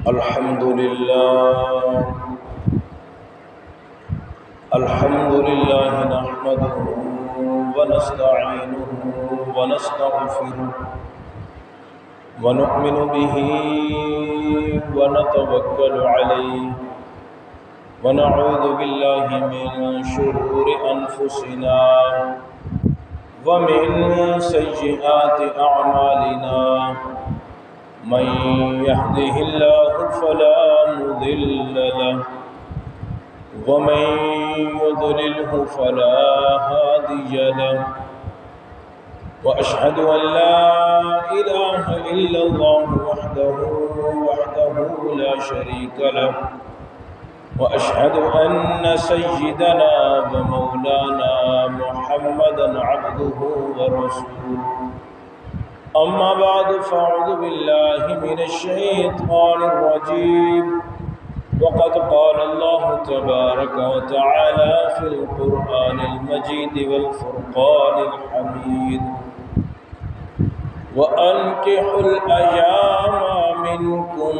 الحمد لله نحمده ونستعينه ونستغفره ونؤمن به ونتوكل عليه ونعوذ بالله من شرور أنفسنا ومن سيئات أعمالنا من يهده الله فلا مضل له ومن يضلله فلا هادي له وأشهد أن لا إله إلا الله وحده لا شريك له وأشهد أن سيدنا ومولانا محمدا عبده ورسوله أما بعد فأعوذ بالله من الشيطان الرجيم وقد قال الله تبارك وتعالى في القرآن المجيد والفرقان الحميد وأنكحوا الأيام منكم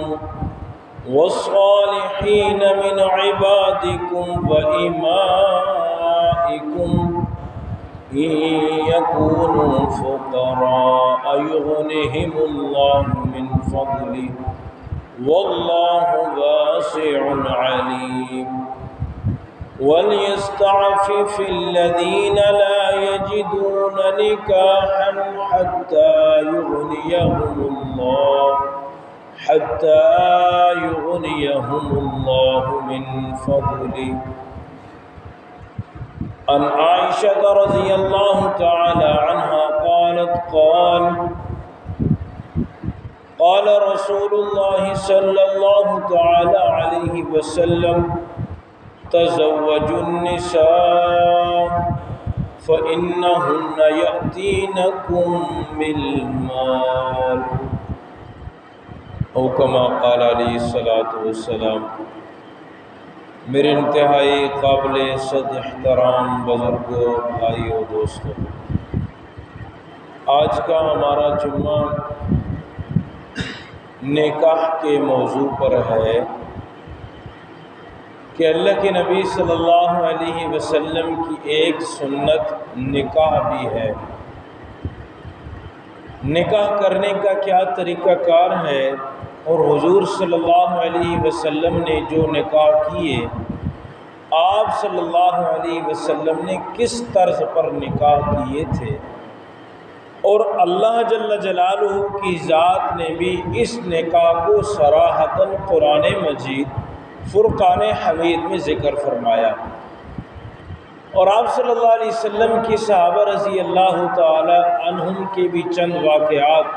والصالحين من عبادكم وإمائكم إن يكونوا فقراء يغنهم الله من فضله والله واسع عليم وليستعفف الذين لا يجدون نكاحا حتى يغنيهم الله من فضله. عن عائشة رضي الله تعالى عنها قال رسول الله صلى الله تعالى عليه وسلم تزوجوا النساء فإنهن يأتينكم بالمال او كما قال علیہ الصلوۃ والسلام. میرے انتہائی قابل صد احترام بزرگوں، بھائیوں، دوستوں، آج کا ہمارا جمعہ نکاح کے موضوع پر ہے کہ اللہ کے نبی صلی اللہ علیہ وسلم کی ایک سنت نکاح بھی ہے. نکاح کرنے کا کیا طریقہ کار ہے اور حضور صلی اللہ علیہ وسلم نے جو نکاح کیے، آپ صلی اللہ علیہ وسلم نے کس طرز پر نکاح کیے تھے، اور اللہ جل جلالہ کی ذات نے بھی اس نکاح کو صراحتاً قرآن مجید فرقان حمید میں ذکر فرمایا. اور آپ صلی اللہ علیہ وسلم کی صحابہ رضی اللہ تعالی عنہم کے بھی چند واقعات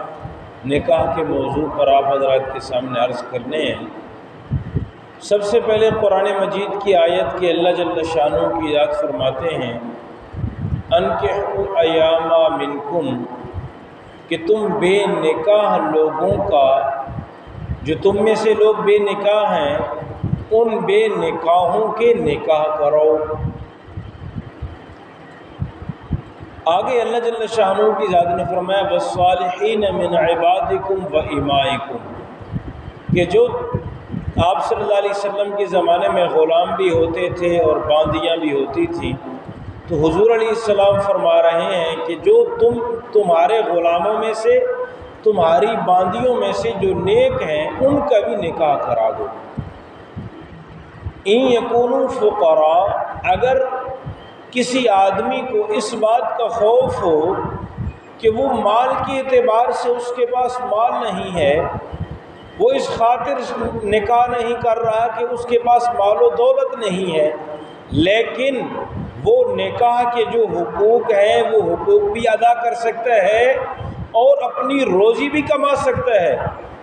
نکاح کے موضوع پر آپ حضرات کے سامنے عرض کرنے ہیں. سب سے پہلے قرآن مجید کی آیت کے اللہ جل شانہ کی یاد فرماتے ہیں انکحوا الایام منکم، کہ تم بے نکاح لوگوں کا، جو تم میں سے لوگ بے نکاح ہیں، ان بے نکاحوں کے نکاح کرو. آگے اللہ جل شانہ کی ذات نے فرمایا والصالحین من عبادکم وامائکم، کہ جو آپ صلی اللہ علیہ وسلم کے زمانے میں غلام بھی ہوتے تھے اور باندیاں بھی ہوتی تھیں، تو حضور علیہ السلام فرما رہے ہیں کہ جو تمہارے غلاموں میں سے، تمہاری باندیوں میں سے جو نیک ہیں، ان کا بھی نکاح کرا دو. ان یکونوا فقراء، اگر کسی آدمی کو اس بات کا خوف ہو کہ وہ مال کے اعتبار سے اس کے پاس مال نہیں ہے، وہ اس خاطر نکاح نہیں کر رہا کہ اس کے پاس مال و دولت نہیں ہے، لیکن وہ نکاح کے جو حقوق ہیں وہ حقوق بھی ادا کر سکتا ہے اور اپنی روزی بھی کما سکتا ہے،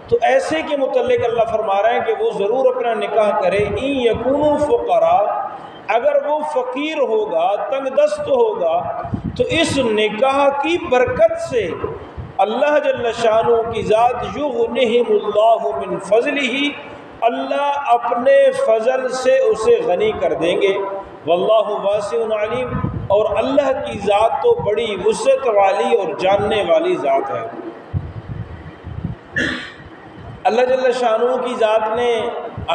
تو ایسے کے متعلق اللہ فرما رہے ہیں کہ وہ ضرور اپنا نکاح کرے. ان یکونوا فقراء، اگر وہ فقیر ہوگا، تنگ دست ہوگا، تو اس نکاح کی برکت سے اللہ جل شانہ کی ذات یغنیہم اللہ من فضلہ، اللہ اپنے فضل سے اسے غنی کر دیں گے. واللہ واسع علیم، اور اللہ کی ذات تو بڑی وسعت والی اور جاننے والی ذات ہے. اللہ جل شانہ کی ذات نے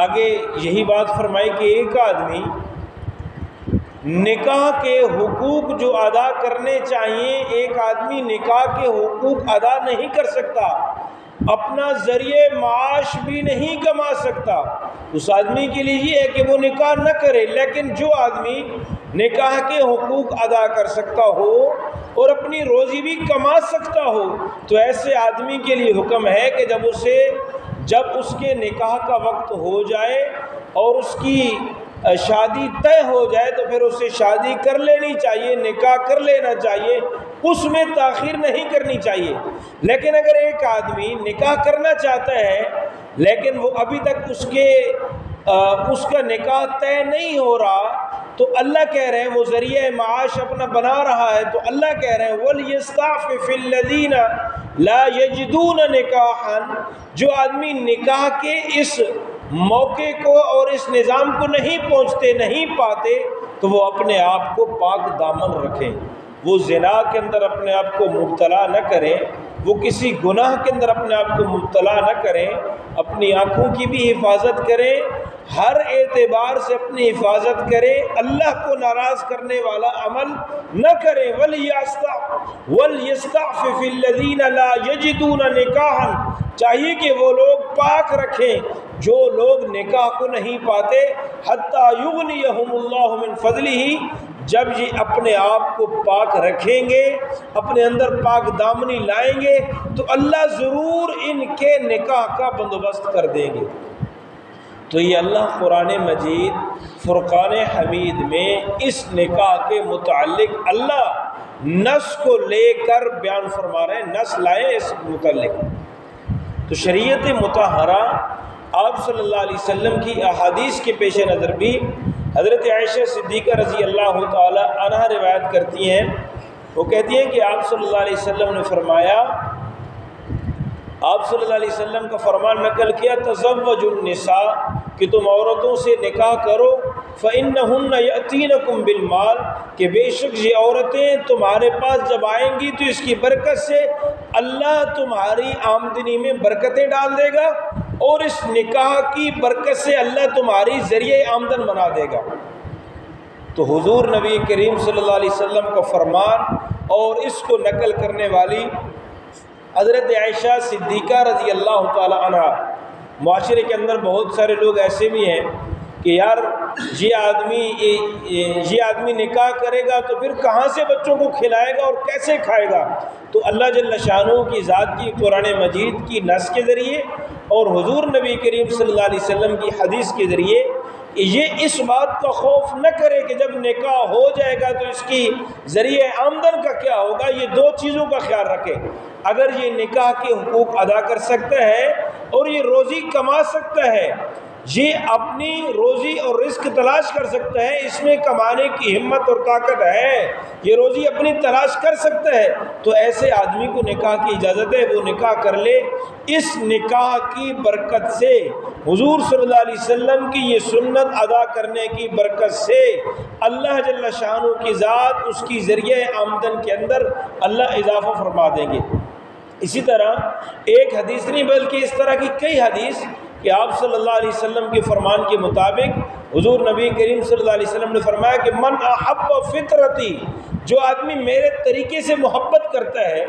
آگے یہی بات فرمائی کہ ایک آدمی نکاح کے حقوق جو ادا کرنے چاہیے، ایک آدمی نکاح کے حقوق ادا نہیں کر سکتا، اپنا ذریعہ معاش بھی نہیں کما سکتا، اس آدمی کے لیے یہ ہے کہ وہ نکاح نہ کرے۔ لیکن جو آدمی نکاح کے حقوق ادا کر سکتا ہو اور اپنی روزی بھی کما سکتا ہو، تو ایسے آدمی کے لیے حکم ہے کہ جب اس کے نکاح کا وقت ہو جائے اور اس کی شادی طے ہو جائے تو پھر اسے شادی کر لینی چاہیے، نکاح کر لینا چاہیے، اس میں تاخیر نہیں کرنی چاہیے۔ لیکن اگر ایک آدمی نکاح کرنا چاہتا ہے لیکن وہ ابھی تک اس کا نکاح طے نہیں ہو رہا، تو اللہ کہہ رہے ہیں وہ ذریعہ معاش اپنا بنا رہا ہے، تو اللہ کہہ رہے ہیں وَلْيَسْتَعْفِفِ الَّذِينَ لَا يَجِدُونَ نِكَاحًا، جو آدمی نکاح کے اس موقع کو اور اس نظام کو نہیں پاتے تو وہ اپنے آپ کو پاک دامن رکھیں، وہ زنا کے اندر اپنے آپ کو مبتلا نہ کریں، وہ کسی گناہ کے اندر اپنے آپ کو مبتلا نہ کریں، اپنی آنکھوں کی بھی حفاظت کریں، ہر اعتبار سے اپنی حفاظت کریں، اللہ کو ناراض کرنے والا عمل نہ کریں۔ وَلْيَسْتَعْفِفِ الَّذِينَ لَا يَجِدُونَ نِكَاحًا، چاہیے کہ وہ لوگ پاک رکھیں جو لوگ نکاح کو نہیں پاتے، حَتَّى يُغْنِيَهُمُ اللَّهُ مِنْ فَضْلِهِ، جب یہ اپنے آپ کو پاک رکھیں گے، اپنے اندر پاک دامنی لائیں گے تو اللہ ضرور ان کے نکاح کا بندوبست کر دیں گے۔ تو یہ اللہ قرآن مجید فرقان حمید میں اس نکاح کے متعلق اللہ نص کو لے کر بیان فرما رہے ہیں، نص لائے اس متعلق۔ تو شریعت مطہرہ آپ صلی اللہ علیہ وسلم کی احادیث کے پیش نظر بھی حضرت عائشہ صدیقہ رضی اللہ تعالی عنہ روایت کرتی ہیں، وہ کہتی ہیں کہ آپ صلی اللہ علیہ وسلم نے فرمایا، آپ صلی اللہ علیہ وسلم کا فرمان نقل کیا، تزوجوا النساء، کہ تم عورتوں سے نکاح کرو، فإنہن یأتینکم بالمال، کہ بے شک یہ عورتیں تمہارے پاس جب آئیں گی تو اس کی برکت سے اللہ تمہاری آمدنی میں برکتیں ڈال دے گا، اور اس نکاح کی برکت سے اللہ تمہاری ذریعہ آمدن بنا دے گا۔ تو حضور نبی کریم صلی اللہ علیہ وسلم کا فرمان اور اس کو نقل کرنے والی حضرت عائشہ صدیقہ رضی اللہ تعالی عنہ، معاشرے کے اندر بہت سارے لوگ ایسے بھی ہیں کہ یار یہ آدمی نکاح کرے گا تو پھر کہاں سے بچوں کو کھلائے گا اور کیسے کھائے گا؟ تو اللہ جل شانہ کی ذات کی قرآن مجید کی نص کے ذریعے اور حضور نبی کریم صلی اللہ علیہ وسلم کی حدیث کے ذریعے یہ اس بات کا خوف نہ کرے کہ جب نکاح ہو جائے گا تو اس کی ذریعہ آمدن کا کیا ہوگا، یہ دو چیزوں کا خیال رکھے۔ اگر یہ نکاح کے حقوق ادا کر سکتا ہے اور یہ روزی کما سکتا ہے، یہ اپنی روزی اور رزق تلاش کر سکتا ہے، اس میں کمانے کی ہمت اور طاقت ہے، یہ روزی اپنی تلاش کر سکتا ہے، تو ایسے آدمی کو نکاح کی اجازت ہے، وہ نکاح کر لے۔ اس نکاح کی برکت سے، حضور صلی اللہ علیہ وسلم کی یہ سنت ادا کرنے کی برکت سے اللہ جل شانہ کی ذات اس کی ذریعہ آمدن کے اندر اللہ اضافہ فرما دیں گے۔ اسی طرح ایک حدیث نہیں بلکہ اس طرح کی کئی حدیث کہ آپ صلی اللہ علیہ وسلم کے فرمان کے مطابق حضور نبی کریم صلی اللہ علیہ وسلم نے فرمایا کہ من احب فطرتی، جو آدمی میرے طریقے سے محبت کرتا ہے،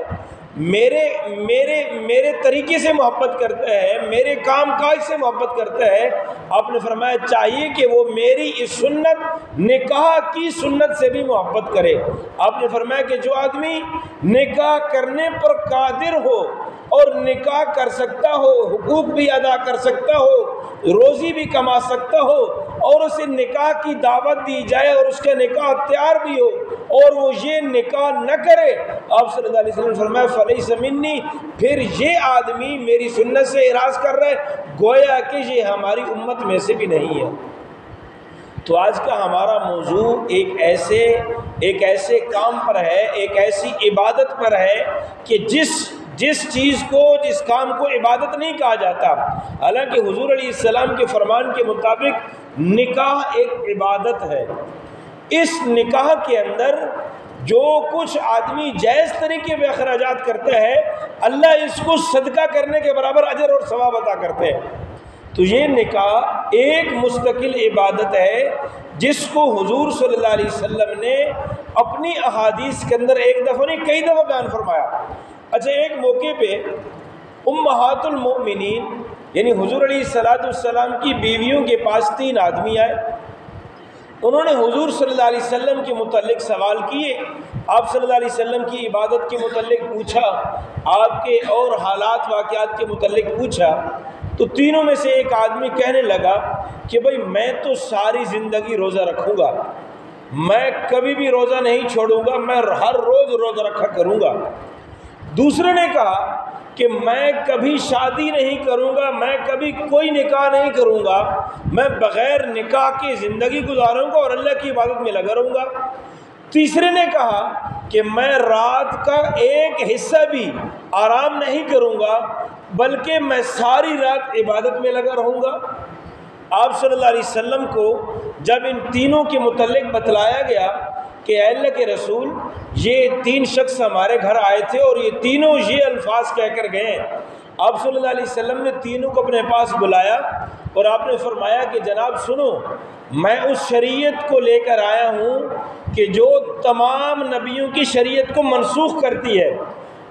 میرے طریقے سے محبت کرتا ہے، میرے کام کاج سے محبت کرتا ہے، آپ نے فرمایا چاہیے کہ وہ میری اس سنت نکاح کی سنت سے بھی محبت کرے۔ آپ نے فرمایا کہ جو آدمی نکاح کرنے پر قادر ہو اور نکاح کر سکتا ہو، حقوق بھی ادا کر سکتا ہو، روزی بھی کما سکتا ہو، اور اسے نکاح کی دعوت دی جائے اور اس کا نکاح تیار بھی ہو اور وہ یہ نکاح نہ کرے، آپ صلی اللہ علیہ وسلم نے فرمایا فلیس منی، پھر یہ آدمی میری سنت سے اعراض کر رہا ہے، گویا کہ یہ ہماری امت میں سے بھی نہیں ہے۔ تو آج کا ہمارا موضوع ایک ایسے کام پر ہے، ایک ایسی عبادت پر ہے کہ جس کام کو عبادت نہیں کہا جاتا، حالانکہ حضور علیہ السلام کے فرمان کے مطابق نکاح ایک عبادت ہے۔ اس نکاح کے اندر جو کچھ آدمی جائز طریقے پہ اخراجات کرتا ہے اللہ اس کو صدقہ کرنے کے برابر اجر اور ثواب عطا کرتے ہیں۔ تو یہ نکاح ایک مستقل عبادت ہے جس کو حضور صلی اللہ علیہ وسلم نے اپنی احادیث کے اندر ایک دفعہ نہیں کئی دفعہ بیان فرمایا۔ اچھا، ایک موقع پہ امہات المؤمنین یعنی حضور علیہ السلام کی بیویوں کے پاس 3 آدمی آئے۔ انہوں نے حضور صلی اللہ علیہ وسلم کے متعلق سوال کیے، آپ صلی اللہ علیہ وسلم کی عبادت کے متعلق پوچھا، آپ کے اور حالات واقعات کے متعلق پوچھا۔ تو تینوں میں سے ایک آدمی کہنے لگا کہ بھئی میں تو ساری زندگی روزہ رکھوں گا، میں کبھی بھی روزہ نہیں چھوڑوں گا، میں ہر روز روزہ رکھا کروں گا۔ دوسرے نے کہا کہ میں کبھی شادی نہیں کروں گا، میں کبھی کوئی نکاح نہیں کروں گا، میں بغیر نکاح کے زندگی گزاروں گا اور اللہ کی عبادت میں لگا رہوں گا۔ تیسرے نے کہا کہ میں رات کا ایک حصہ بھی آرام نہیں کروں گا بلکہ میں ساری رات عبادت میں لگا رہوں گا۔ آپ صلی اللہ علیہ وسلم کو جب ان تینوں کے متعلق بتلایا گیا کہ اے اللہ کے رسول، یہ 3 شخص ہمارے گھر آئے تھے اور یہ تینوں یہ الفاظ کہہ کر گئے، آپ صلی اللہ علیہ وسلم نے تینوں کو اپنے پاس بلایا اور آپ نے فرمایا کہ جناب سنو، میں اس شریعت کو لے کر آیا ہوں کہ جو تمام نبیوں کی شریعت کو منسوخ کرتی ہے،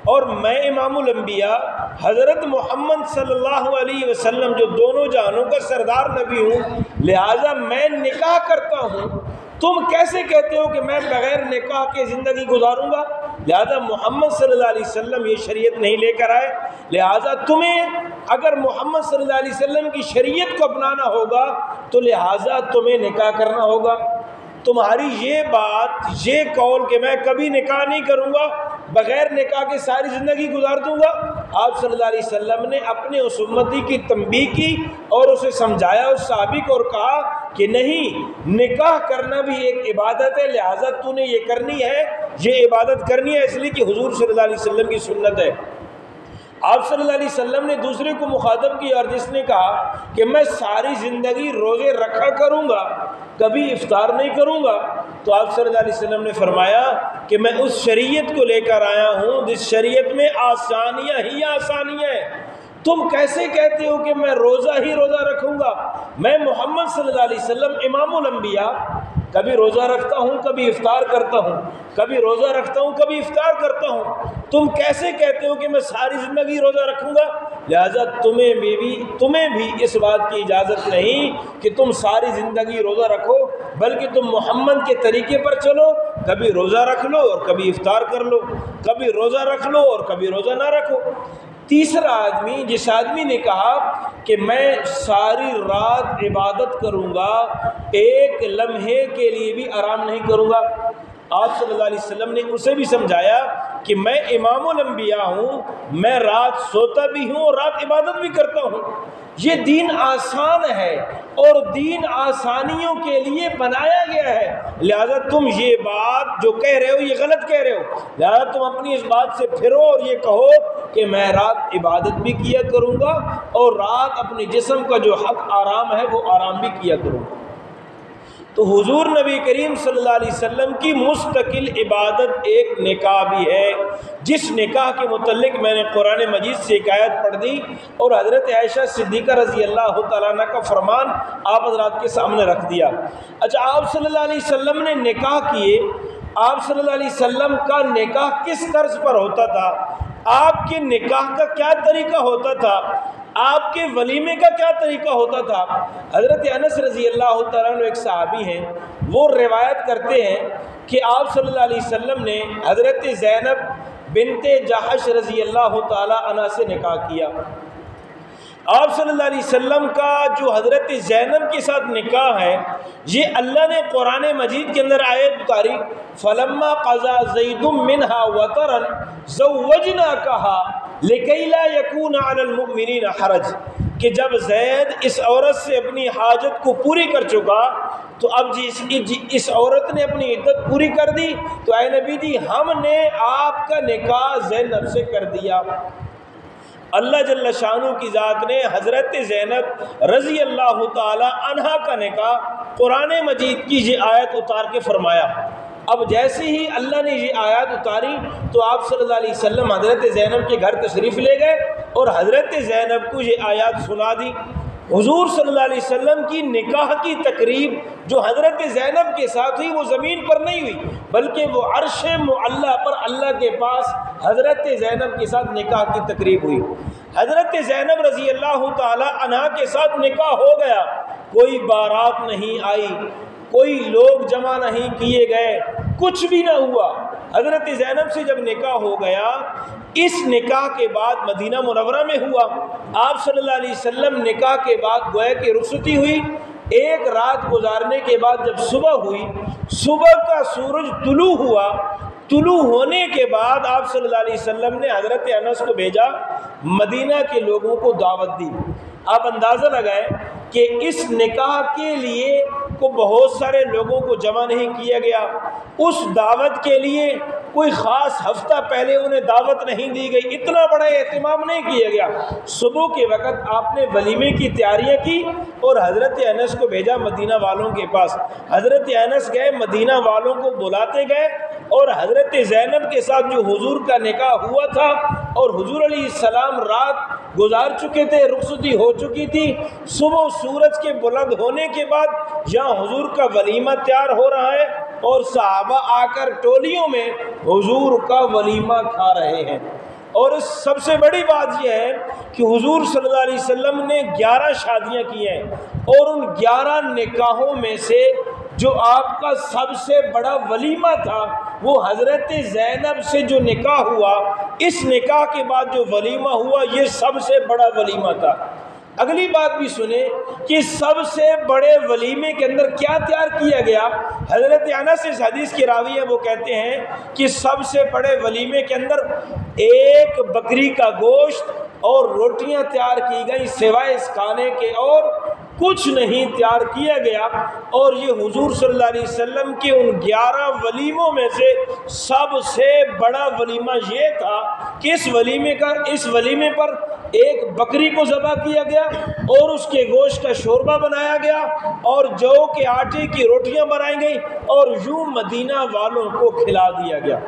اور میں امام الانبیاء حضرت محمد صلی اللہ علیہ وسلم جو دونوں جہانوں کا سردار نبی ہوں، لہٰذا میں نکاح کرتا ہوں۔ تم کیسے کہتے ہو کہ میں بغیر نکاح کے زندگی گزاروں گا؟ لہذا محمد صلی اللہ علیہ وسلم یہ شریعت نہیں لے کر آئے، لہذا تمہیں اگر محمد صلی اللہ علیہ وسلم کی شریعت کو اپنانا ہوگا تو لہذا تمہیں نکاح کرنا ہوگا۔ تمہاری یہ بات، یہ قول کہ میں کبھی نکاح نہیں کروں گا، بغیر نکاح کے ساری زندگی گزار دوں گا، آپ صلی اللہ علیہ وسلم نے اپنے اس امتی کی تنبیہ کی اور اسے سمجھایا اس صحابی کو اور کہا کہ نہیں، نکاح کرنا بھی ایک عبادت ہے، لہٰذا تو نے یہ کرنی ہے، یہ عبادت کرنی ہے، اس لیے کہ حضور صلی اللہ علیہ وسلم کی سنت ہے۔ آپ صلی اللہ علیہ وسلم نے دوسرے کو مخاطب کیا اور جس نے کہا کہ میں ساری زندگی روزے رکھا کروں گا، کبھی افطار نہیں کروں گا، تو آپ صلی اللہ علیہ وسلم نے فرمایا کہ میں اس شریعت کو لے کر آیا ہوں جس شریعت میں آسانیاں ہی آسانیاں ہیں۔ تم کیسے کہتے ہو کہ میں روزہ ہی روزہ رکھوں گا؟ میں محمد صلی اللہ علیہ وسلم امام الانبیاء کبھی روزہ رکھتا ہوں، کبھی افطار کرتا ہوں، کبھی روزہ رکھتا ہوں، کبھی افطار کرتا ہوں، تم کیسے کہتے ہو کہ میں ساری زندگی روزہ رکھوں گا؟ لہٰذا تمہیں بھی اس بات کی اجازت نہیں کہ تم ساری زندگی روزہ رکھو، بلکہ تم محمد کے طریقے پر چلو، کبھی روزہ رکھ لو اور کبھی افطار کر لو، کبھی روزہ رکھ لو اور کبھی روزہ نہ رکھو۔ تیسرا آدمی، جس آدمی نے کہا کہ میں ساری رات عبادت کروں گا، ایک لمحے کے لیے بھی آرام نہیں کروں گا، آپ صلی اللہ علیہ وسلم نے اسے بھی سمجھایا کہ میں امام الانبیاء ہوں، میں رات سوتا بھی ہوں اور رات عبادت بھی کرتا ہوں۔ یہ دین آسان ہے اور دین آسانیوں کے لیے بنایا گیا ہے، لہذا تم یہ بات جو کہہ رہے ہو یہ غلط کہہ رہے ہو، لہذا تم اپنی اس بات سے پھرو اور یہ کہو کہ میں رات عبادت بھی کیا کروں گا اور رات اپنے جسم کا جو حق آرام ہے وہ آرام بھی کیا کروں گا۔ تو حضور نبی کریم صلی اللہ علیہ وسلم کی مستقل عبادت ایک نکاح بھی ہے، جس نکاح کے متعلق میں نے قرآن مجید سے ایک آیت پڑھ دی اور حضرت عائشہ صدیقہ رضی اللہ تعالیٰ عنہ کا فرمان آپ حضرات کے سامنے رکھ دیا۔ اچھا، آپ صلی اللہ علیہ وسلم نے نکاح کیے، آپ صلی اللہ علیہ وسلم کا نکاح کس طرز پر ہوتا تھا؟ آپ کے نکاح کا کیا طریقہ ہوتا تھا؟ آپ کے ولیمے کا کیا طریقہ ہوتا تھا؟ حضرت انس رضی اللہ تعالیٰ عنہ ایک صحابی ہیں، وہ روایت کرتے ہیں کہ آپ صلی اللہ علیہ وسلم نے حضرت زینب بنت جحش رضی اللہ تعالیٰ عنہ سے نکاح کیا۔ آپ صلی اللہ علیہ وسلم کا جو حضرت زینب کے ساتھ نکاح ہے، یہ اللہ نے قرآن مجید کے اندر آیت اتاری، فَلَمَّا قَضَى زَيْدٌ مِّنْهَا وَطَرًا زَوَّجْنَاكَهَا لِكَيْ لَا يَكُونَ عَلَى الْمُؤْمِنِينَ حَرَجٌ، کہ جب زید اس عورت سے اپنی حاجت کو پوری کر چکا تو اب اس عورت نے اپنی عدت پوری کر دی تو اے نبی جی ہم نے آپ کا نکاح زینب سے کر دیا۔ اللہ جل شانہ کی ذات نے حضرت زینب رضی اللہ تعالی عنہا کا نکاح قرآن مجید کی یہ آیت اتار کے فرمایا۔ اب جیسے ہی اللہ نے یہ آیات اتاری تو آپ صلی اللہ علیہ وسلم حضرت زینب کے گھر تشریف لے گئے اور حضرت زینب کو یہ آیات سنا دی۔ حضور صلی اللہ علیہ وسلم کی نکاح کی تقریب جو حضرت زینب کے ساتھ ہوئی وہ زمین پر نہیں ہوئی، بلکہ وہ عرش معلیٰ پر اللہ کے پاس حضرت زینب کے ساتھ نکاح کی تقریب ہوئی۔ حضرت زینب رضی اللہ تعالی عنہا کے ساتھ نکاح ہو گیا، کوئی بارات نہیں آئی، کوئی لوگ جمع نہیں کیے گئے، کچھ بھی نہ ہوا۔ حضرت زینب سے جب نکاح ہو گیا، اس نکاح کے بعد مدینہ منورہ میں ہوا۔ آپ صلی اللہ علیہ وسلم نکاح کے بعد گویا کہ رخصتی ہوئی، ایک رات گزارنے کے بعد جب صبح ہوئی، صبح کا سورج طلوع ہوا، طلوع ہونے کے بعد آپ صلی اللہ علیہ وسلم نے حضرت انس کو بھیجا، مدینہ کے لوگوں کو دعوت دی۔ آپ اندازہ لگائیں کہ اس نکاح کے لیے کو بہت سارے لوگوں کو جمع نہیں کیا گیا، اس دعوت کے لیے کوئی خاص ہفتہ پہلے انہیں دعوت نہیں دی گئی، اتنا بڑا اہتمام نہیں کیا گیا۔ صبح کے وقت آپ نے ولیمے کی تیاریاں کی اور حضرت انس کو بھیجا مدینہ والوں کے پاس۔ حضرت انس گئے، مدینہ والوں کو بلاتے گئے اور حضرت زینب کے ساتھ جو حضور کا نکاح ہوا تھا اور حضور علیہ السلام رات گزار چکے تھے، رخصتی ہو چکی تھی، صبح سورج کے بلند ہونے کے بعد یہاں حضور کا ولیمہ تیار ہو رہا ہے اور صحابہ آ کر ٹولیوں میں حضور کا ولیمہ کھا رہے ہیں۔ اور اس سب سے بڑی بات یہ ہے کہ حضور صلی اللہ علیہ وسلم نے 11 شادیاں کی ہیں اور ان 11 نکاحوں میں سے جو آپ کا سب سے بڑا ولیمہ تھا وہ حضرت زینب سے جو نکاح ہوا، اس نکاح کے بعد جو ولیمہ ہوا یہ سب سے بڑا ولیمہ تھا۔ اگلی بات بھی سنیں کہ سب سے بڑے ولیمے کے اندر کیا تیار کیا گیا۔ حضرت انس اس حدیث کی راوی ہے، وہ کہتے ہیں کہ سب سے بڑے ولیمے کے اندر ایک بکری کا گوشت اور روٹیاں تیار کی گئی، سوائے اس کھانے کے اور کچھ نہیں تیار کیا گیا۔ اور یہ حضور صلی اللہ علیہ وسلم کے ان 11 ولیموں میں سے سب سے بڑا ولیمہ یہ تھا کہ اس ولیمے پر ایک بکری کو ذبح کیا گیا اور اس کے گوشت کا شوربہ بنایا گیا اور جو کے آٹے کی روٹیاں بنائی گئی اور یوں مدینہ والوں کو کھلا دیا گیا۔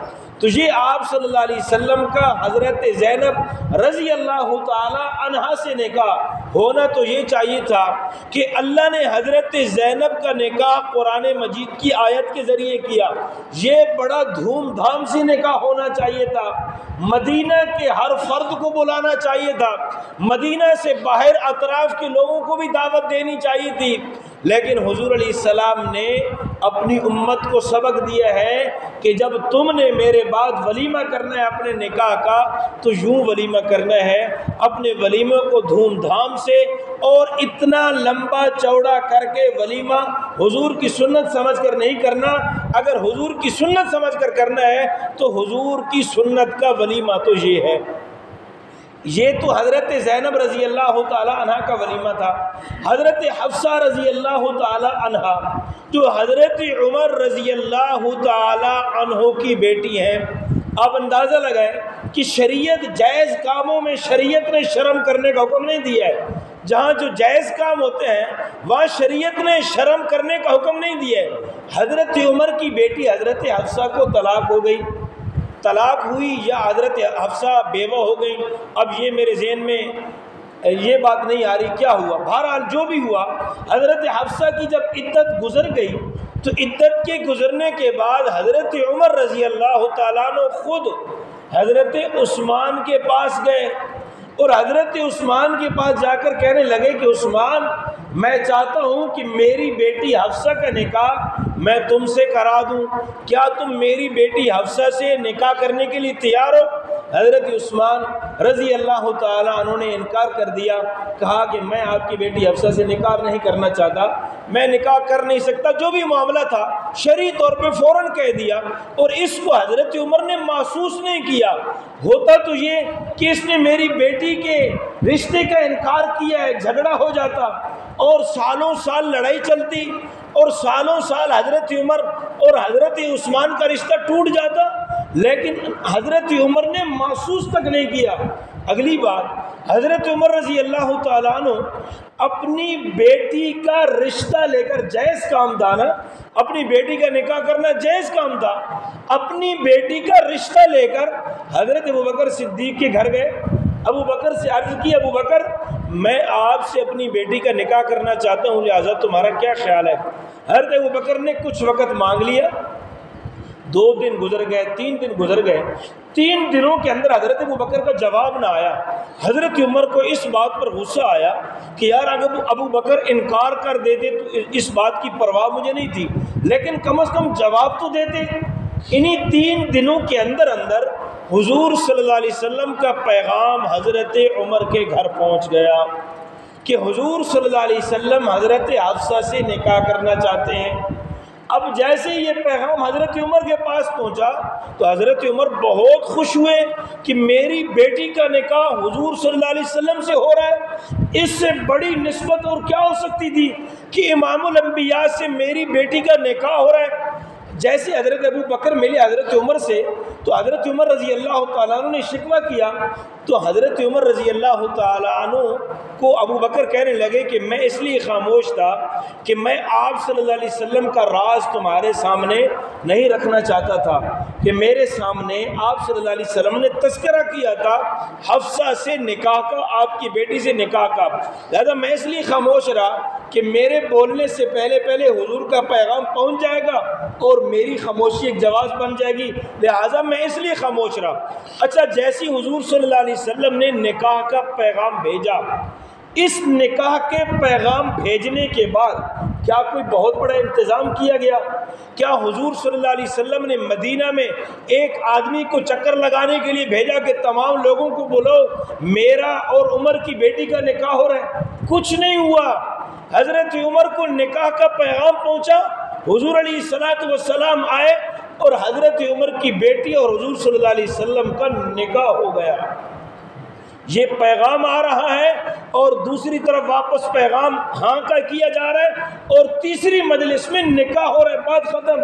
تو یہ آپ صلی اللہ علیہ وسلم کا حضرت زینب رضی اللہ تعالی عنہا سے نکاح ہونا تو یہ چاہیے تھا کہ اللہ نے حضرت زینب کا نکاح قرآن مجید کی آیت کے ذریعے کیا، یہ بڑا دھوم دھام سے نکاح ہونا چاہیے تھا، مدینہ کے ہر فرد کو بلانا چاہیے تھا، مدینہ سے باہر اطراف کے لوگوں کو بھی دعوت دینی چاہیے تھی، لیکن حضور علیہ السلام نے اپنی امت کو سبق دیا ہے کہ جب تم نے میرے بعد ولیمہ کرنا ہے اپنے نکاح کا تو یوں ولیمہ کرنا ہے، اپنے ولیمے کو دھوم دھام سے اور اتنا لمبا چوڑا کر کے ولیمہ حضور کی سنت سمجھ کر نہیں کرنا۔ اگر حضور کی سنت سمجھ کر کرنا ہے تو حضور کی سنت کا ولیمہ تو یہ ہے۔ یہ تو حضرت زینب رضی اللہ تعالی عنہ کا ولیمہ تھا۔ حضرت حفصہ رضی اللہ تعالی عنہ جو حضرت عمر رضی اللہ تعالی عنہ کی بیٹی ہیں، آپ اندازہ لگائیں کہ شریعت جائز کاموں میں شریعت نے شرم کرنے کا حکم نہیں دیا ہے، جہاں جو جائز کام ہوتے ہیں وہاں شریعت نے شرم کرنے کا حکم نہیں دیا ہے۔ حضرت عمر کی بیٹی حضرت حفصہ کو طلاق ہو گئی، طلاق ہوئی یا حضرت حفصہ بیوہ ہو گئی، اب یہ میرے ذہن میں یہ بات نہیں آ رہی کیا ہوا، بہرحال جو بھی ہوا، حضرت حفصہ کی جب عدت گزر گئی تو عدت کے گزرنے کے بعد حضرت عمر رضی اللہ تعالیٰ عنہ خود حضرت عثمان کے پاس گئے اور حضرت عثمان کے پاس جا کر کہنے لگے کہ عثمان، میں چاہتا ہوں کہ میری بیٹی حفصہ کا نکاح میں تم سے کرا دوں، کیا تم میری بیٹی حفصہ سے نکاح کرنے کے لیے تیار ہو؟ حضرت عثمان رضی اللہ تعالیٰ عنہ نے انکار کر دیا، کہا کہ میں آپ کی بیٹی حفصہ سے نکاح نہیں کرنا چاہتا، میں نکاح کر نہیں سکتا۔ جو بھی معاملہ تھا شرعی طور پہ فوراً کہہ دیا اور اس کو حضرت عمر نے محسوس نہیں کیا۔ ہوتا تو یہ کہ اس نے میری بیٹی کے رشتے کا انکار کیا ہے، جھگڑا ہو جاتا اور سالوں سال لڑائی چلتی اور سالوں سال حضرت عمر اور حضرت عثمان کا رشتہ ٹوٹ جاتا، لیکن حضرت عمر نے محسوس تک نہیں کیا۔ اگلی بات، حضرت عمر رضی اللہ تعالیٰ عنہ اپنی بیٹی کا رشتہ لے کر، جائز کام تھا نا، اپنی بیٹی کا نکاح کرنا جائز کام تھا، اپنی بیٹی کا رشتہ لے کر حضرت ابوبکر صدیق کے گھر گئے، ابو بکر سے عرض کی، ابو بکر میں آپ سے اپنی بیٹی کا نکاح کرنا چاہتا ہوں، لہٰذا تمہارا کیا خیال ہے؟ حضرت ابو بکر نے کچھ وقت مانگ لیا، 2 دن گزر گئے، 3 دن گزر گئے، 3 دنوں کے اندر حضرت ابو بکر کا جواب نہ آیا۔ حضرت عمر کو اس بات پر غصہ آیا کہ یار اگر ابو بکر انکار کر دیتے تو اس بات کی پرواہ مجھے نہیں تھی، لیکن کم از کم جواب تو دیتے۔ انہی 3 دنوں کے اندر حضور صلی اللہ علیہ وسلم کا پیغام حضرت عمر کے گھر پہنچ گیا کہ حضور صلی اللہ علیہ وسلم حضرت حفصہ سے نکاح کرنا چاہتے ہیں۔ اب جیسے یہ پیغام حضرت عمر کے پاس پہنچا تو حضرت عمر بہت خوش ہوئے کہ میری بیٹی کا نکاح حضور صلی اللہ علیہ وسلم سے ہو رہا ہے، اس سے بڑی نسبت اور کیا ہو سکتی تھی کہ امام الانبیاء سے میری بیٹی کا نکاح ہو رہا ہے۔ جیسے حضرت ابو بکر ملے حضرت عمر سے تو حضرت عمر رضی اللہ تعالیٰ عنہ نے شکوہ کیا، تو حضرت عمر رضی اللہ تعالیٰ عنہ کو ابو بکر کہنے لگے کہ میں اس لیے خاموش تھا کہ میں آپ صلی اللہ علیہ وسلم کا راز تمہارے سامنے نہیں رکھنا چاہتا تھا، کہ میرے سامنے آپ صلی اللہ علیہ وسلم نے تذکرہ کیا تھا حفصہ سے نکاح کا، آپ کی بیٹی سے نکاح کا، لہذا میں اس لیے خاموش رہا کہ میرے بولنے سے پہلے حضور کا پیغام پہنچ جائے گا اور میری خاموشی ایک جواز بن جائے گی، لہٰذا میں اس لیے خاموش رہا۔ اچھا، جیسی حضور صلی اللہ علیہ وسلم نے نکاح کا پیغام بھیجا، اس نکاح کے پیغام بھیجنے کے بعد کیا کوئی بہت بڑا انتظام کیا گیا؟ کیا حضور صلی اللہ علیہ وسلم نے مدینہ میں ایک آدمی کو چکر لگانے کے لیے بھیجا کہ تمام لوگوں کو بولو میرا اور عمر کی بیٹی کا نکاح ہو رہا ہے؟ کچھ نہیں ہوا۔ حضرت عمر کو نکاح کا پیغام پہنچا، حضور علیہ السلام آئے اور حضرت عمر کی بیٹی اور حضور صلی اللہ علیہ وسلم کا نکاح ہو گیا۔ یہ پیغام آ رہا ہے اور دوسری طرف واپس پیغام ہاں کا کیا جا رہا ہے اور تیسری مجلس میں نکاح ہو رہا ہے، بات ختم۔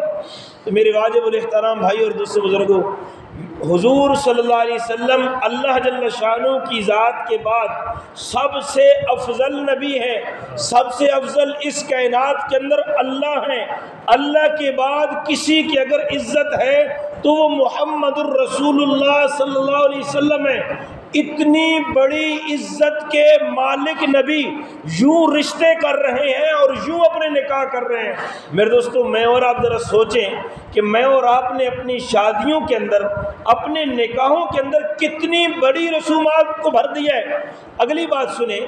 تو میرے واجب الاحترام بھائی اور دوسرے بزرگوں، حضور صلی اللہ علیہ وسلم اللہ جل شانہ کی ذات کے بعد سب سے افضل نبی ہیں، سب سے افضل اس کائنات کے اندر اللہ ہیں۔ اللہ کے بعد کسی کی اگر عزت ہے تو وہ محمد الرسول اللہ صلی اللہ علیہ وسلم ہے۔ اتنی بڑی عزت کے مالک نبی یوں رشتے کر رہے ہیں اور یوں اپنے نکاح کر رہے ہیں۔ میرے دوستو، میں اور آپ ذرا سوچیں کہ میں اور آپ نے اپنی شادیوں کے اندر، اپنے نکاحوں کے اندر کتنی بڑی رسومات کو بھر دیا ہے۔ اگلی بات سنیں،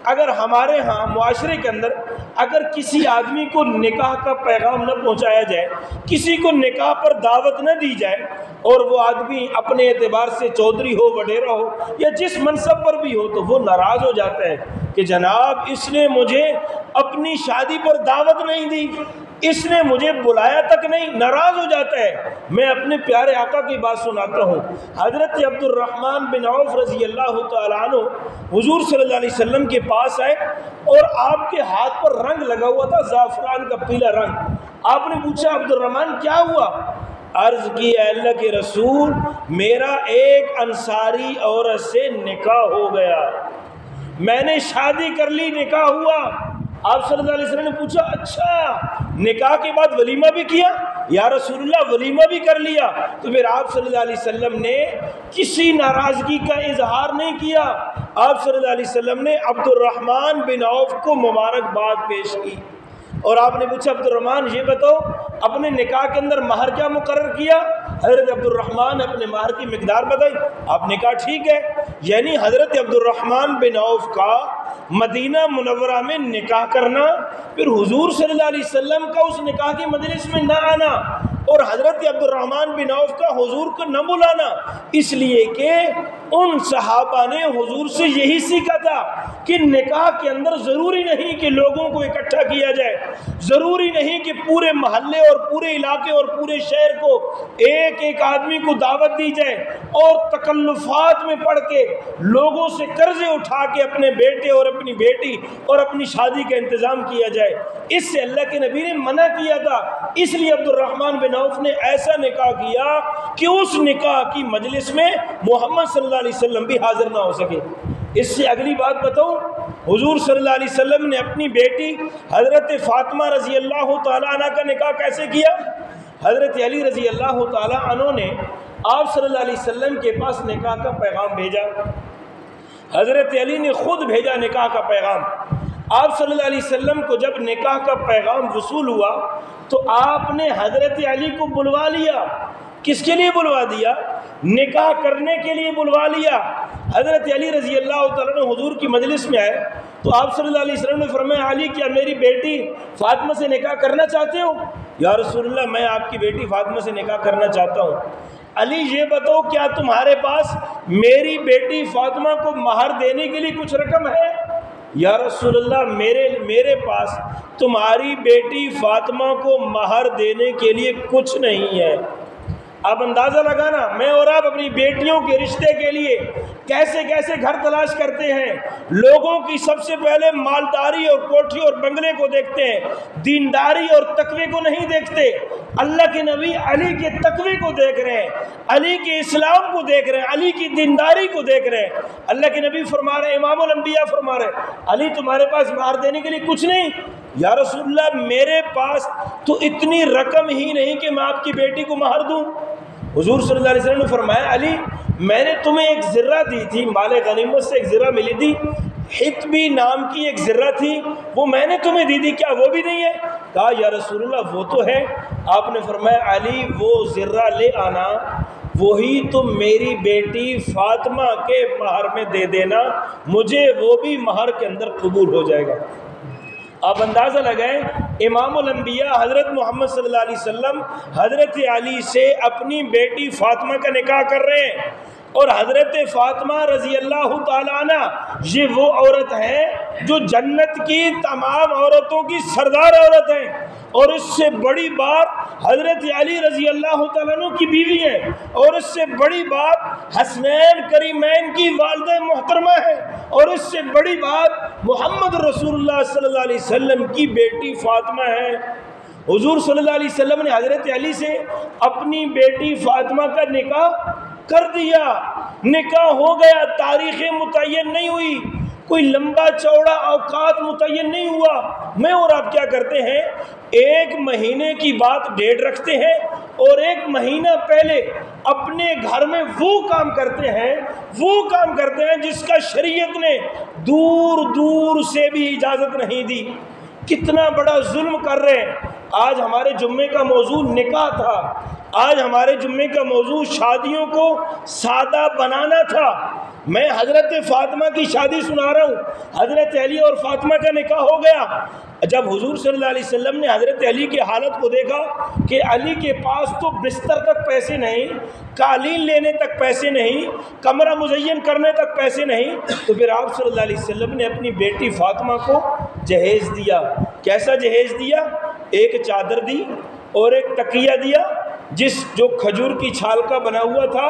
اگر ہمارے ہاں معاشرے کے اندر اگر کسی آدمی کو نکاح کا پیغام نہ پہنچایا جائے، کسی کو نکاح پر دعوت نہ دی جائے، اور وہ آدمی اپنے اعتبار سے چودھری ہو، وڈیرا ہو یا جس منصب پر بھی ہو، تو وہ ناراض ہو جاتا ہے کہ جناب اس نے مجھے اپنی شادی پر دعوت نہیں دی، اس نے مجھے بلایا تک نہیں، ناراض ہو جاتا ہے۔ میں اپنے پیارے آقا کی بات سناتا ہوں۔ حضرت عبد الرحمن بن عوف رضی اللہ تعالیٰ عنہ حضور صلی اللہ علیہ وسلم کے پاس آئے اور آپ کے ہاتھ پر رنگ لگا ہوا تھا، زعفران کا پیلا رنگ۔ آپ نے پوچھا عبد الرحمن کیا ہوا؟ عرض کی اے اللہ کے رسول، میرا ایک انصاری عورت سے نکاح ہو گیا، میں نے شادی کر لی، نکاح ہوا۔ آپ صلی اللہ علیہ وسلم نے پوچھا اچھا نکاح کے بعد ولیمہ بھی کیا؟ یا رسول اللہ ولیمہ بھی کر لیا۔ تو پھر آپ صلی اللہ علیہ وسلم نے کسی ناراضگی کا اظہار نہیں کیا، آپ صلی اللہ علیہ وسلم نے عبد الرحمن بن عوف کو مبارکباد پیش کی اور آپ نے پوچھا عبد الرحمن یہ بتاؤ اپنے نکاح کے اندر مہر کیا مقرر کیا؟ حضرت عبد الرحمن نے اپنے مہر کی مقدار بتائی، آپ نے کہا ٹھیک ہے۔ یعنی حضرت عبد الرحمن بن عوف کا مدینہ منورہ میں نکاح کرنا، پھر حضور صلی اللہ علیہ وسلم کا اس نکاح کی مجلس میں نہ آنا اور حضرت عبد الرحمن بن عوف کا حضور کو نہ بلانا، اس لیے کہ ان صحابہ نے حضور سے یہی سیکھا تھا کہ نکاح کے اندر ضروری نہیں کہ لوگوں کو اکٹھا کیا جائے، ضروری نہیں کہ پورے محلے اور پورے علاقے اور پورے شہر کو ایک ایک آدمی کو دعوت دی جائے اور تکلفات میں پڑ کے لوگوں سے قرضے اٹھا کے اپنے بیٹے اور اپنی بیٹی اور اپنی شادی کا انتظام کیا جائے۔ اس سے اللہ کے نبی نے منع کیا تھا، اس لیے عبد الرحمن بن عوف نے ایسا نکاح کیا کہ اس نکاح کی مجلس میں محمد صلی اللہ علیہ وسلم بھی حاضر نہ ہو سکے۔ اس سے اگلی بات بتاؤں، حضور صلی اللہ علیہ وسلم نے اپنی بیٹی حضرت فاطمہ رضی اللہ تعالیٰ عنہ کا نکاح کیسے کیا؟ حضرت علی رضی اللہ تعالیٰ عنہ نے آپ صلی اللہ علیہ وسلم کے پاس نکاح کا پیغام بھیجا۔ حضرت علی نے خود بھیجا نکاح کا پیغام۔ آپ صلی اللہ علیہ وسلم کو جب نکاح کا پیغام وصول ہوا تو آپ نے حضرت علی کو بلوا لیا۔ کس کے لیے بلوا دیا؟ نکاح کرنے کے لیے بلوا لیا۔ حضرت علی رضی اللہ تعالیٰ عنہ حضور کی مجلس میں آئے تو آپ صلی اللہ علیہ وسلم نے فرمایا، علی کیا میری بیٹی فاطمہ سے نکاح کرنا چاہتے ہو؟ یا رسول اللہ میں آپ کی بیٹی فاطمہ سے نکاح کرنا چاہتا ہوں۔ علی یہ بتاؤ کیا تمہارے پاس میری بیٹی فاطمہ کو مہر دینے کے لیے کچھ رقم ہے؟ یا رسول اللہ میرے پاس تمہاری بیٹی فاطمہ کو مہر دینے کے لیے کچھ نہیں ہے۔ اب اندازہ لگانا، میں اور آپ اپنی بیٹیوں کے رشتے کے لیے کیسے کیسے گھر تلاش کرتے ہیں۔ لوگوں کی سب سے پہلے مالداری اور کوٹھی اور بنگلے کو دیکھتے ہیں، دینداری اور تقوی کو نہیں دیکھتے۔ اللہ کے نبی علی کے تقوی کو دیکھ رہے ہیں، علی کے اسلام کو دیکھ رہے ہیں، علی کی دینداری کو دیکھ رہے ہیں۔ اللہ کے نبی فرما رہے ہیں، امام الانبیاء فرما رہے ہیں، علی تمہارے پاس مہر دینے کے لیے کچھ نہیں؟ یا رسول اللہ میرے پاس تو اتنی رقم ہی نہیں کہ میں آپ کی بیٹی کو مہر دوں۔ حضور صلی اللہ علیہ وسلم نے فرمایا، علی میں نے تمہیں ایک ذرہ دی تھی، مال غنیمت سے ایک ذرہ ملی تھی، حتبی نام کی ایک ذرہ تھی، وہ میں نے تمہیں دی تھی، کیا وہ بھی نہیں ہے؟ کہا یا رسول اللہ وہ تو ہے۔ آپ نے فرمایا، علی وہ ذرہ لے آنا، وہی تم میری بیٹی فاطمہ کے مہر میں دے دینا، مجھے وہ بھی مہر کے اندر قبول ہو جائے گا۔ آپ اندازہ لگائیں، امام الانبیاء حضرت محمد صلی اللہ علیہ وسلم حضرت علی سے اپنی بیٹی فاطمہ کا نکاح کر رہے ہیں، اور حضرت فاطمہ رضی اللہ تعالیٰ عنہ یہ وہ عورت ہے جو جنت کی تمام عورتوں کی سردار عورت ہے، اور اس سے بڑی بات حضرت علی رضی اللہ تعالیٰ عنہ کی بیوی ہے، اور اس سے بڑی بات حسنین کریمین کی والدہ محترمہ ہے، اور اس سے بڑی بات محمد رسول اللہ صلی اللہ علیہ وسلم کی بیٹی فاطمہ ہے۔ حضور صلی اللہ علیہ وسلم نے حضرت علی سے اپنی بیٹی فاطمہ کا نکاح کر دیا، نکاح ہو گیا، تاریخیں متعین نہیں ہوئی، کوئی لمبا چوڑا اوقات متعین نہیں ہوا۔ میں اور آپ کیا کرتے ہیں، ایک مہینے کی بات ڈیٹ رکھتے ہیں اور ایک مہینہ پہلے اپنے گھر میں وہ کام کرتے ہیں جس کا شریعت نے دور دور سے بھی اجازت نہیں دی۔ کتنا بڑا ظلم کر رہے ہیں۔ آج ہمارے جمعے کا موضوع نکاح تھا، آج ہمارے جمعے کا موضوع شادیوں کو سادہ بنانا تھا۔ میں حضرت فاطمہ کی شادی سنا رہا ہوں، حضرت علی اور فاطمہ کا نکاح ہو گیا۔ جب حضور صلی اللہ علیہ وسلم نے حضرت علی کی حالت کو دیکھا کہ علی کے پاس تو بستر تک پیسے نہیں، قالین لینے تک پیسے نہیں، کمرہ مزین کرنے تک پیسے نہیں، تو پھر آپ صلی اللہ علیہ وسلم نے اپنی بیٹی فاطمہ کو جہیز دیا۔ کیسا جہیز دیا؟ ایک چادر دی اور ایک تکیہ دیا جو کھجور کی چھال کا بنا ہوا تھا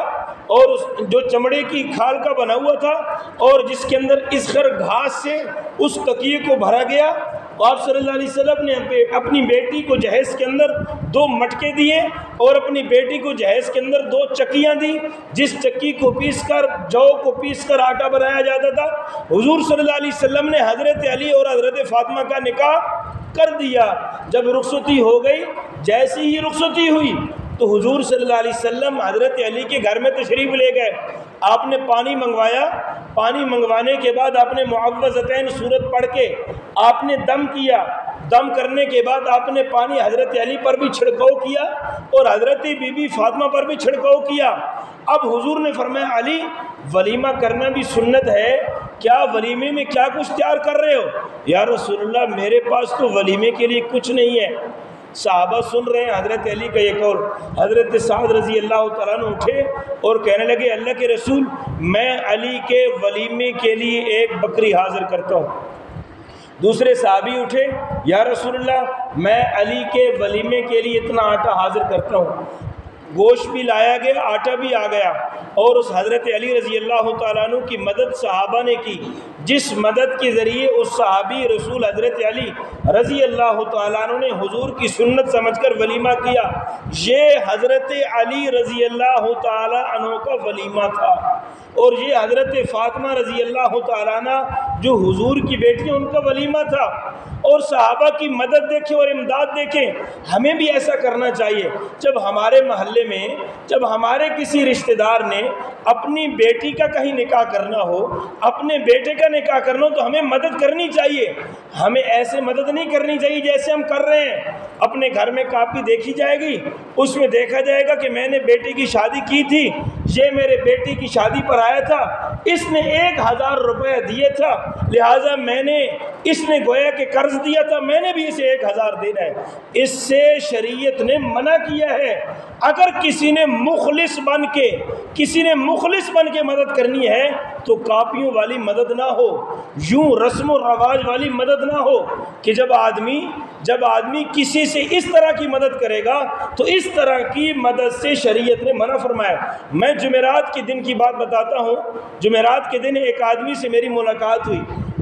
اور جو چمڑے کی کھال کا بنا ہوا تھا، اور جس کے اندر اسخر گھاس سے اس تکیے کو بھرا گیا۔ آپ صلی اللہ علیہ وسلم نے اپنی بیٹی کو جہیز کے اندر 2 مٹکے دیے اور اپنی بیٹی کو جہیز کے اندر 2 چکیاں دی، جس چکی کو پیس کر جو کو پیس کر آٹا بنایا جاتا تھا۔ حضور صلی اللہ علیہ وسلم نے حضرت علی اور حضرت فاطمہ کا نکاح کر دیا۔ جب رخصتی ہو گئی، جیسی ہی رخصتی ہوئی تو حضور صلی اللہ علیہ وسلم حضرت علی کے گھر میں تشریف لے گئے۔ آپ نے پانی منگوایا، پانی منگوانے کے بعد آپ نے معوذتین سورت پڑھ کے آپ نے دم کیا، دم کرنے کے بعد آپ نے پانی حضرت علی پر بھی چھڑکاؤ کیا اور حضرت بی بی فاطمہ پر بھی چھڑکاؤ کیا۔ اب حضور نے فرمایا، علی ولیمہ کرنا بھی سنت ہے، کیا ولیمے میں کیا کچھ تیار کر رہے ہو؟ یا رسول اللہ میرے پاس تو ولیمے کے لیے کچھ نہیں ہے۔ صحابہ سن رہے ہیں حضرت علی کا یہ قول۔ حضرت سعد رضی اللہ تعالیٰ عنہ اٹھے اور کہنے لگے اللہ کے رسول میں علی کے ولیمے کے لیے ایک بکری حاضر کرتا ہوں۔ دوسرے صحابی اٹھے یا رسول اللہ میں علی کے ولیمے کے لیے اتنا آٹا حاضر کرتا ہوں۔ گوشت بھی لایا گیا، آٹا بھی آ گیا، اور اس حضرت علی رضی اللہ تعالیٰ عنہ کی مدد صحابہ نے کی، جس مدد کے ذریعے اس صحابی رسول حضرت علی رضی اللہ تعالیٰ عنہ نے حضور کی سنت سمجھ کر ولیمہ کیا۔ یہ حضرت علی رضی اللہ تعالیٰ عنہ کا ولیمہ تھا، اور یہ حضرت فاطمہ رضی اللہ تعالیٰ عنہ جو حضور کی بیٹی ہیں ان کا ولیمہ تھا۔ اور صحابہ کی مدد دیکھیں اور امداد دیکھیں، ہمیں بھی ایسا کرنا چاہیے۔ جب ہمارے محلے میں جب ہمارے کسی رشتہ دار نے اپنی بیٹی کا کہیں نکاح کرنا ہو، اپنے بیٹے کا نکاح کرنا ہو، تو ہمیں مدد کرنی چاہیے۔ ہمیں ایسے مدد نہیں کرنی چاہیے جیسے ہم کر رہے ہیں۔ اپنے گھر میں کاپی دیکھی جائے گی، اس میں دیکھا جائے گا کہ میں نے بیٹی کی شادی کی تھی، یہ میرے بیٹی کی شادی پر آیا تھا، اس نے 1000 روپے دیے تھا، لہٰذا میں نے اس نے گویا کہ قرض دیا تھا، میں نے بھی اسے 1000 دینا ہے۔ اس سے شریعت نے منع کیا ہے۔ اگر کسی نے مخلص بن کے مدد کرنی ہے تو کاپیوں والی مدد نہ ہو، یوں رسم و رواج والی مدد نہ ہو کہ جب آدمی کسی سے اس طرح کی مدد کرے گا تو اس طرح کی مدد سے شریعت نے منع فرمایا۔ میں جمعرات کے دن کی بات بتاتا ہوں۔ جمعرات کے دن ایک آدمی سے میری ملاقات ہوئی،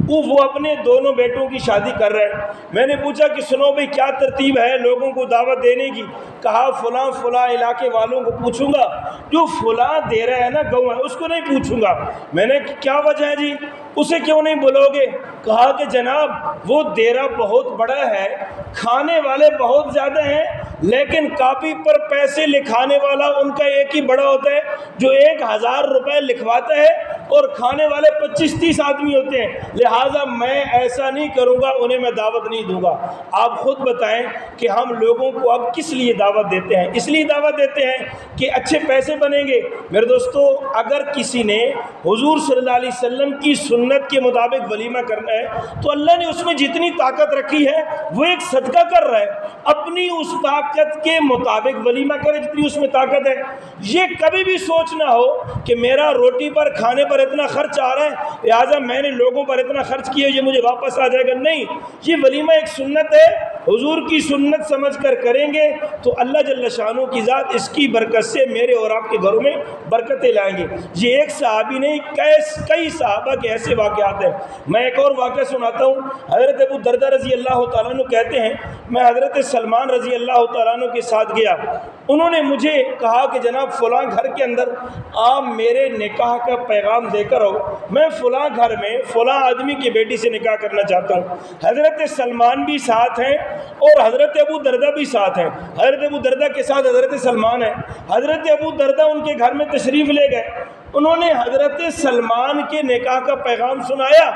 وہ اپنے دونوں بیٹوں کی شادی کر رہے ہیں۔ میں نے پوچھا کہ سنو بھئی کیا ترتیب ہے لوگوں کو دعوت دینے کی؟ کہا فلاں علاقے والوں کو پوچھوں گا، جو فلاں دے رہا ہے نا گواہ ہے اس کو نہیں پوچھوں گا۔ میں نے کیا وجہ ہے جی، اسے کیوں نہیں بلاؤ گے؟ کہا کہ جناب وہ دیرہ بہت بڑا ہے، کھانے والے بہت زیادہ ہیں، لیکن کاپی پر پیسے لکھانے والا ان کا ایک ہی بڑا ہوتا ہے جو 1000 روپے لکھواتا ہے، اور کھانے والے 25-30 آدمی ہوتے ہیں، لہٰذا میں ایسا نہیں کروں گا، انہیں میں دعوت نہیں دوں گا۔ آپ خود بتائیں کہ ہم لوگوں کو اب کس لیے دعوت دیتے ہیں؟ اس لیے دعوت دیتے ہیں کہ اچھے پیسے بنیں گے۔ میرے دوستو، اگر کسی نے حضور صلی اللہ علیہ وسلم کی سنت کے مطابق ولیمہ کرنا ہے تو اللہ نے اس میں جتنی طاقت رکھی ہے وہ ایک صدقہ کر رہا ہے، اپنی اس طاقت کے مطابق ولیمہ کرے جتنی اس میں طاقت ہے۔ یہ کبھی بھی سوچ نہ ہو کہ میرا روٹی پر کھانے پر اتنا خرچ آ رہا ہے لہٰذا میں نے لوگوں پر اتنا خرچ کیا یہ مجھے واپس آ جائے گا۔ نہیں، یہ ولیمہ ایک سنت ہے، حضور کی سنت سمجھ کر کریں گے تو اللہ جل شانہ کی ذات اس کی برکت سے میرے اور آپ کے گھروں میں برکتیں لائیں گے۔ یہ ایک صحابی نہیں، کئی صحابہ کے ایسے واقعات ہیں۔ میں ایک اور واقعہ سناتا ہوں۔ حضرت ابو دردہ رضی اللہ تعالیٰ عنہ کہتے ہیں میں حضرت سلمان رضی اللہ تعالیٰ عنہ کے ساتھ گیا، انہوں نے مجھے کہا کہ جناب فلاں گھر کے اندر آپ میرے نکاح کا پیغام دے کر آؤ، میں فلاں گھر میں فلاں آدمی کی بیٹی سے نکاح کرنا چاہتا ہوں۔ حضرت سلمان بھی ساتھ ہیں اور حضرت ابو دردہ بھی ساتھ ہیں۔ حضرت ابو دردہ کے ساتھ حضرت سلمان ہے۔ حضرت ابو دردہ ان کے گھر میں تشریف لے گئے، انہوں نے حضرت سلمان کے نکاح کا پیغام سنایا۔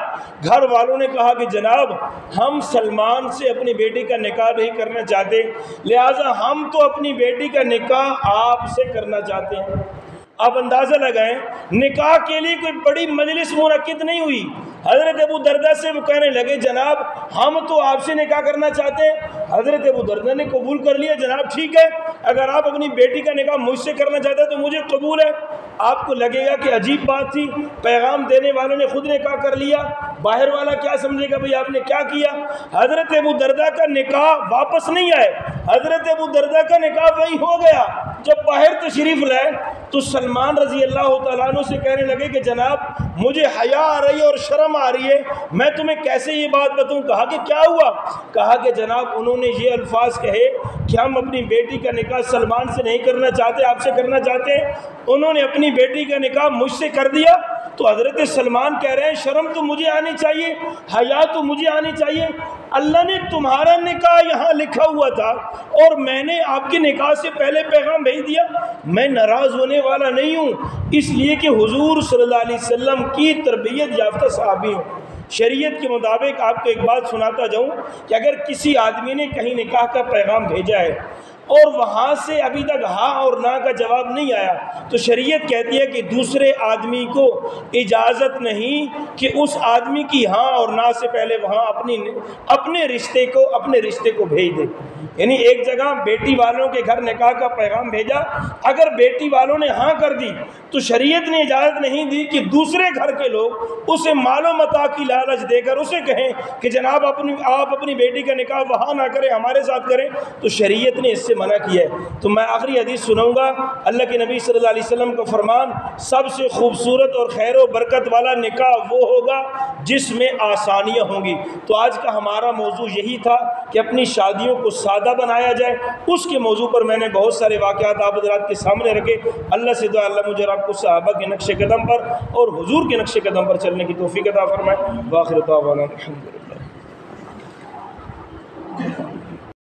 گھر والوں نے کہا کہ جناب ہم سلمان سے اپنی بیٹی کا نکاح نہیں کرنا چاہتے، لہٰذا ہم تو اپنی بیٹی کا نکاح آپ سے کرنا چاہتے ہیں۔ آپ اندازہ لگائیں، نکاح کے لیے کوئی بڑی مجلس منعقد نہیں ہوئی۔ حضرت ابو دردہ سے وہ کہنے لگے جناب ہم تو آپ سے نکاح کرنا چاہتے ہیں۔ حضرت ابو دردہ نے قبول کر لیا، جناب ٹھیک ہے، اگر آپ اپنی بیٹی کا نکاح مجھ سے کرنا چاہتے ہیں تو مجھے قبول ہے۔ آپ کو لگے گا کہ عجیب بات تھی، پیغام دینے والوں نے خود نکاح کر لیا، باہر والا کیا سمجھے گا بھئی آپ نے کیا کیا؟ حضرت ابو دردہ کا نکاح واپس نہیں آئے، حضرت ابو دردہ کا نکاح وہی ہو گیا۔ جب باہر تشریف لائے تو سلمان رضی اللہ تعالیٰ عنہ سے کہنے لگے کہ جناب مجھے حیا آ رہی ہے اور شرم آ رہی ہے، میں تمہیں کیسے یہ بات بتاؤں؟ کہا کہ کیا ہوا؟ کہا کہ جناب انہوں نے یہ الفاظ کہے کہ ہم اپنی بیٹی کا نکاح سلمان سے نہیں کرنا چاہتے، آپ سے کرنا چاہتے ہیں۔ انہوں نے اپنی بیٹی کا نکاح مجھ سے کر دیا۔ تو حضرت سلمان کہہ رہے ہیں شرم تو مجھے آنی چاہیے، حیا تو مجھے آنی چاہیے، اللہ نے تمہارا نکاح یہاں لکھا ہوا تھا اور میں نے آپ کے نکاح سے پہلے پیغام بھیج دیا۔ میں ناراض ہونے والا نہیں ہوں، اس لیے کہ حضور صلی اللہ علیہ وسلم کی تربیت یافتہ صحابی ہوں۔ شریعت کے مطابق آپ کو ایک بات سناتا جاؤں کہ اگر کسی آدمی نے کہیں نکاح کا پیغام بھیجا ہے اور وہاں سے ابھی تک ہاں اور نہ کا جواب نہیں آیا، تو شریعت کہتی ہے کہ دوسرے آدمی کو اجازت نہیں کہ اس آدمی کی ہاں اور نہ سے پہلے وہاں اپنے رشتے کو بھیج دے۔ یعنی ایک جگہ بیٹی والوں کے گھر نکاح کا پیغام بھیجا، اگر بیٹی والوں نے ہاں کر دی تو شریعت نے اجازت نہیں دی کہ دوسرے گھر کے لوگ اسے مال و متاع کی لالچ دے کر اسے کہیں کہ جناب آپ اپنی بیٹی کا نکاح وہاں نہ کریں، ہمارے ساتھ کریں، تو شریعت نے اس سے منع کیا ہے۔ تو میں آخری حدیث سناؤں گا، اللہ کے نبی صلی اللہ علیہ وسلم کا فرمان، سب سے خوبصورت اور خیر و برکت والا نکاح وہ ہوگا جس میں آسانیاں ہوں گی۔ تو آج کا ہمارا موضوع یہی تھا کہ اپنی شادیوں کو سادہ بنایا جائے۔ اس کے موضوع پر میں نے بہت سارے واقعات آپ حضرات کے سامنے رکھے۔ اللہ سے دعا اللہ مجھے اور آپ کو صحابہ کے نقش قدم پر اور حضور کے نقش قدم پر چلنے کی توفیق عطا فرمائے۔ وآخر دعوانا الحمدللہ۔